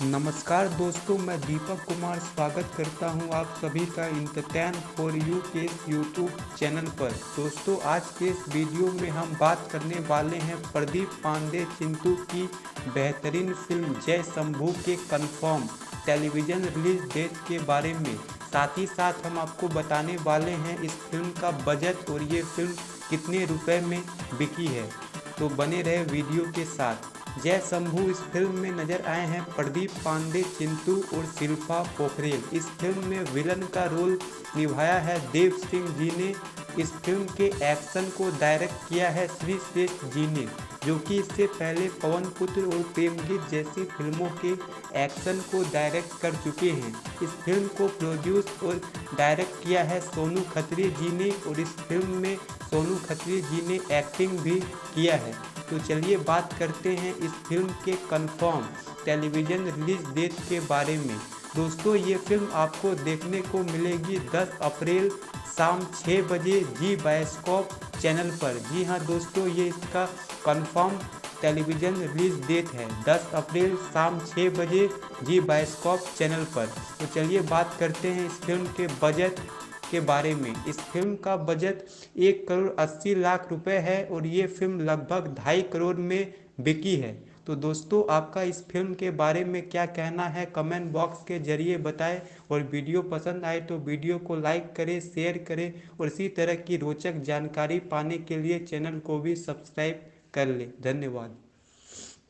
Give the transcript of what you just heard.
नमस्कार दोस्तों, मैं दीपक कुमार स्वागत करता हूं आप सभी का इंटरटेन फॉर यू के इस यूट्यूब चैनल पर। दोस्तों, आज के इस वीडियो में हम बात करने वाले हैं प्रदीप पांडे चिंटू की बेहतरीन फिल्म जय शंभू के कंफर्म टेलीविज़न रिलीज डेट के बारे में। साथ ही साथ हम आपको बताने वाले हैं इस फिल्म का बजट और ये फिल्म कितने रुपए में बिकी है। तो बने रहे वीडियो के साथ। जय शंभू इस फिल्म में नजर आए हैं प्रदीप पांडे चिंटू और शिल्पा पोखरेल। इस फिल्म में विलन का रोल निभाया है देव सिंह जी ने। इस फिल्म के एक्शन को डायरेक्ट किया है श्री श्रेष्ठ जी ने, जो कि इससे पहले पवन पुत्र और प्रेमगीत जैसी फिल्मों के एक्शन को डायरेक्ट कर चुके हैं। इस फिल्म को प्रोड्यूस और डायरेक्ट किया है सोनू खत्री जी ने और इस फिल्म में सोनू खत्री जी ने एक्टिंग भी किया है। तो चलिए बात करते हैं इस फिल्म के कंफर्म टेलीविज़न रिलीज डेट के बारे में। दोस्तों, ये फिल्म आपको देखने को मिलेगी 10 अप्रैल शाम 6 बजे जी बायोस्कोप चैनल पर। जी हाँ दोस्तों, ये इसका कंफर्म टेलीविज़न रिलीज डेट है 10 अप्रैल शाम 6 बजे जी बायोस्कोप चैनल पर। तो चलिए बात करते हैं इस फिल्म के बजट के बारे में। इस फिल्म का बजट 1 करोड़ 80 लाख रुपए है और ये फिल्म लगभग 2.5 करोड़ में बिकी है। तो दोस्तों, आपका इस फिल्म के बारे में क्या कहना है कमेंट बॉक्स के जरिए बताएं और वीडियो पसंद आए तो वीडियो को लाइक करें, शेयर करें और इसी तरह की रोचक जानकारी पाने के लिए चैनल को भी सब्सक्राइब कर लें। धन्यवाद।